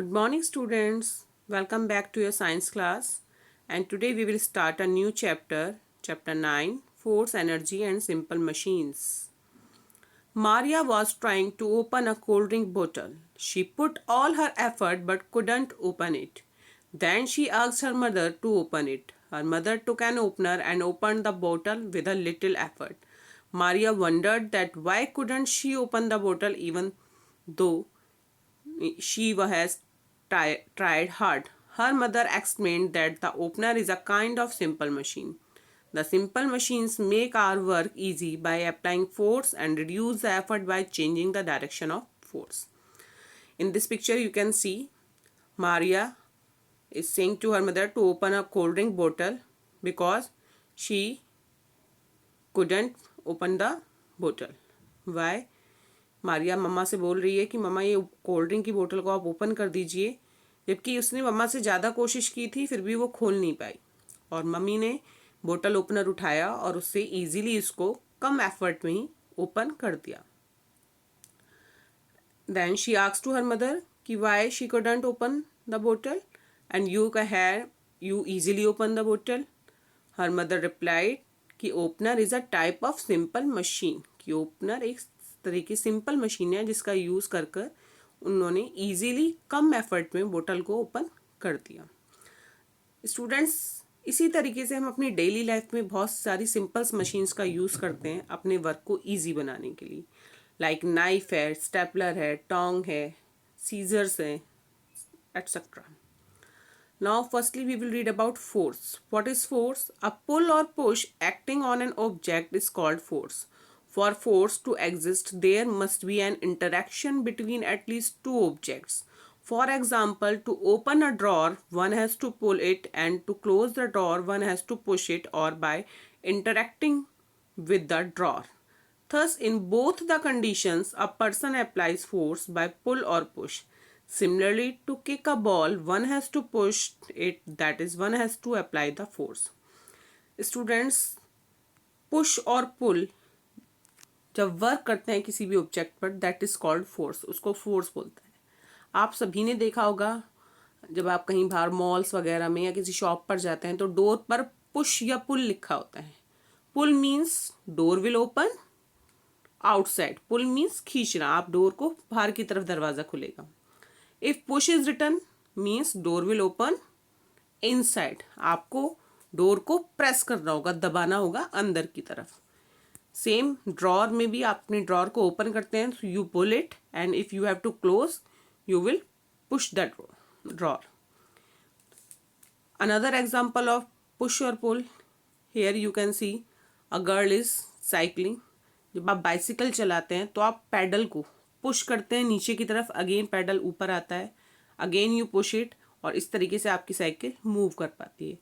Good morning, students. Welcome back to your science class. And today we will start a new chapter, chapter 9 Force, Energy, and Simple Machines. Maria was trying to open a cold drink bottle. She put all her effort but couldn't open it. Then she asked her mother to open it. Her mother took an opener and opened the bottle with a little effort. Maria wondered that why couldn't she open the bottle even though she has tried hard. Her mother explained that the opener is a kind of simple machine. The simple machines make our work easy by applying force and reduce the effort by changing the direction of force. In this picture, you can see Maria is saying to her mother to open a cold drink bottle because she couldn't open the bottle. Why? Maria मम्मा से बोल रही है कि मम्मा ये cold drink की बोतल को आप ओपन कर दीजिए, जबकि उसने मम्मा से ज़्यादा कोशिश की थी फिर भी वो खोल नहीं पाई और मम्मी ने बोतल ओपनर उठाया और उससे इजीली इसको कम एफर्ट में ही ओपन कर दिया. Then she asked to her mother कि why she couldn't open the बोतल and you easily open the बोतल. हर मदर रिप्लाइड कि opener is a type of simple machine, कि ओपनर एक तरह की सिंपल मशीन है जिसका यूज़ कर कर उन्होंने इजीली कम एफर्ट में बोतल को ओपन कर दिया. स्टूडेंट्स, इसी तरीके से हम अपनी डेली लाइफ में बहुत सारी सिंपल मशीन्स का यूज़ करते हैं अपने वर्क को ईजी बनाने के लिए. लाइक नाइफ है, स्टेपलर है, टोंग है, सीजर्स है, etcetera. Now, firstly, we will read about force. What is force? A pull or push acting on an object is called force. For force to exist, there must be an interaction between at least two objects. For example, to open a drawer, one has to pull it, and to close the drawer, one has to push it, or by interacting with the drawer. Thus, in both the conditions, a person applies force by pull or push. Similarly, to kick a ball, one has to push it, that is, one has to apply the force. Students, push और pull जब work करते हैं किसी भी object पर, that is called force, उसको force बोलते हैं. आप सभी ने देखा होगा जब आप कहीं बाहर मॉल्स वगैरह में या किसी शॉप पर जाते हैं तो डोर पर पुश या पुल लिखा होता है. Pull means door will open outside, pull means खींचना, आप डोर को बाहर की तरफ दरवाज़ा खुलेगा. If push is written means door will open inside, आपको डोर को प्रेस करना होगा, दबाना होगा अंदर की तरफ. सेम ड्रॉर में भी आप अपने ड्रॉर को ओपन करते हैं, so you pull it, and if you have to close you will push that drawer. Another example of push or pull, here you can see a girl is cycling. जब आप bicycle चलाते हैं तो आप pedal को push करते हैं नीचे की तरफ, अगेन पैडल ऊपर आता है, अगेन यू पुश इट, और इस तरीके से आपकी साइकिल मूव कर पाती है.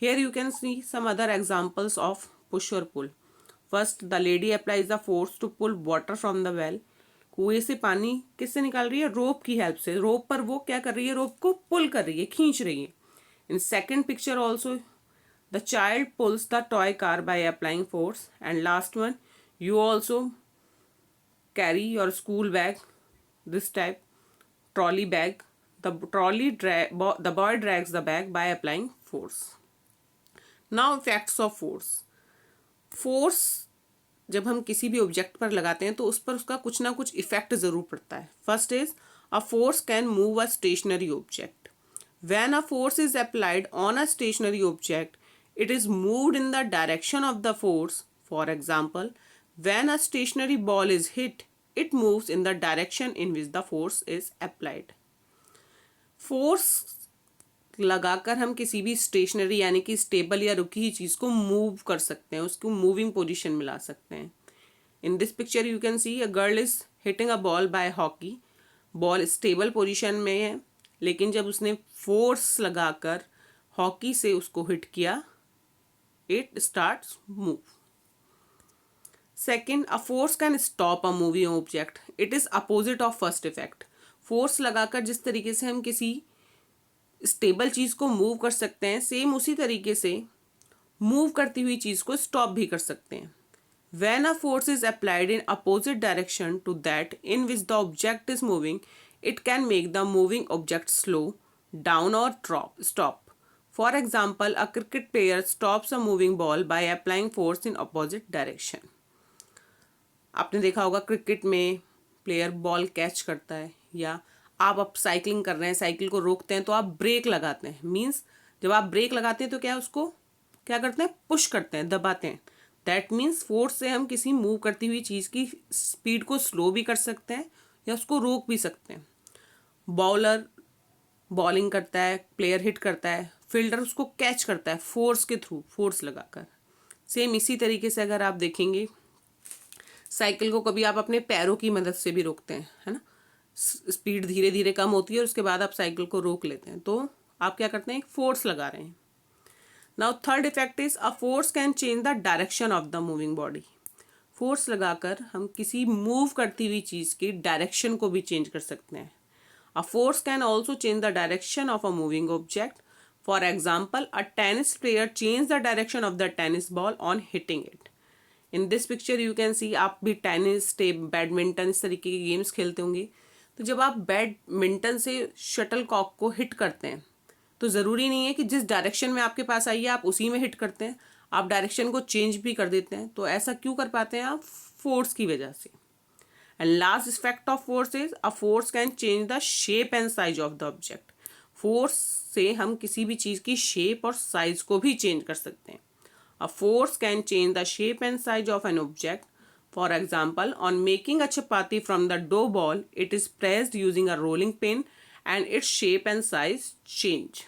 Here you can see some other examples of push or pull. First, the lady applies the force to pull water from the well. कुएं से पानी किससे निकाल रही है? रोप की हेल्प से. रोप पर वो क्या कर रही है? रोप को पुल कर रही है, खींच रही है. In second picture also, the child pulls the toy car by applying force. And last one, you also carry your school bag, this type trolley bag. The boy drags the bag by applying force. Now, effects of force. Force जब हम किसी भी object पर लगाते हैं तो उस पर उसका कुछ ना कुछ इफेक्ट ज़रूर पड़ता है. First is a force can move a stationary object. When a force is applied on a stationary object it is moved in the direction of the force. For example, when a stationary ball is hit it moves in the direction in which the force is applied. Force लगाकर हम किसी भी stationery यानी कि stable या रुकी हुई चीज़ को मूव कर सकते हैं, उसको मूविंग पोजीशन में ला सकते हैं. In this picture you can see a girl is hitting a ball by hockey. Ball stable position में है, लेकिन जब उसने फोर्स लगाकर हॉकी से उसको हिट किया, it starts move. Second, a force can stop a moving object. It is opposite of first effect. Force लगाकर जिस तरीके से हम किसी स्टेबल चीज़ को मूव कर सकते हैं, सेम उसी तरीके से मूव करती हुई चीज़ को स्टॉप भी कर सकते हैं. When a force is applied in opposite direction to that in which the object is moving, It can make the moving object slow down or stop. For example, a cricket player stops a moving ball by applying force in opposite direction. आपने देखा होगा cricket में player ball catch करता है, या आप cycling कर रहे हैं, साइकिल को रोकते हैं तो आप ब्रेक लगाते हैं. मीन्स जब आप ब्रेक लगाते हैं तो क्या उसको क्या करते हैं, पुश करते हैं, दबाते हैं. दैट मीन्स फोर्स से हम किसी मूव करती हुई चीज़ की स्पीड को स्लो भी कर सकते हैं या उसको रोक भी सकते हैं. बॉलर बॉलिंग करता है, प्लेयर हिट करता है, फील्डर उसको कैच करता है फोर्स के थ्रू, फोर्स लगाकर. सेम इसी तरीके से अगर आप देखेंगे, साइकिल को कभी आप अपने पैरों की मदद से भी रोकते हैं, है ना. स्पीड धीरे धीरे कम होती है और उसके बाद आप साइकिल को रोक लेते हैं, तो आप क्या करते हैं, एक फोर्स लगा रहे हैं. Now third effect is a force can change the direction of the moving body. Force लगाकर हम किसी मूव करती हुई चीज़ की डायरेक्शन को भी चेंज कर सकते हैं. A force can also change the direction of a moving object. For example, a tennis player change the direction of the tennis ball on hitting it. In this picture you can see, आप भी tennis, badminton, इस तरीके के games खेलते होंगे. तो जब आप बैडमिंटन से शटल कॉक को हिट करते हैं तो ज़रूरी नहीं है कि जिस डायरेक्शन में आपके पास आई है आप उसी में हिट करते हैं, आप डायरेक्शन को चेंज भी कर देते हैं. तो ऐसा क्यों कर पाते हैं आप, फोर्स की वजह से. And last effect of force is a force can change the shape and size of the object. Force से हम किसी भी चीज़ की शेप और साइज को भी चेंज कर सकते हैं. A force can change the shape and size of an object. For example, on making a chapati from the dough ball, it is pressed using a rolling pin and its shape and size change.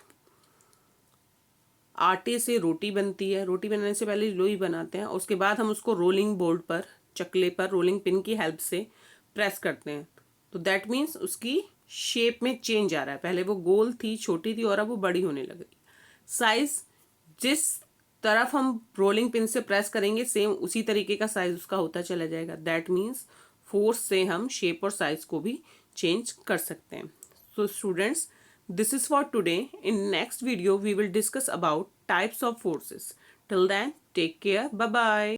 आटे से रोटी बनती है, रोटी बनाने से पहले लोई बनाते हैं, उसके बाद हम उसको रोलिंग बोर्ड पर, चकले पर रोलिंग पिन की हेल्प से प्रेस करते हैं. तो दैट मीन्स उसकी शेप में चेंज आ रहा है. पहले वो गोल थी, छोटी थी, और अब वो बड़ी होने लगी. साइज, जिस तरफ हम रोलिंग पिन से प्रेस करेंगे सेम उसी तरीके का साइज उसका होता चला जाएगा. दैट मीन्स फोर्स से हम शेप और साइज को भी चेंज कर सकते हैं. So students, this is for today. In next video we will discuss about types of forces. Till then, take care, bye bye.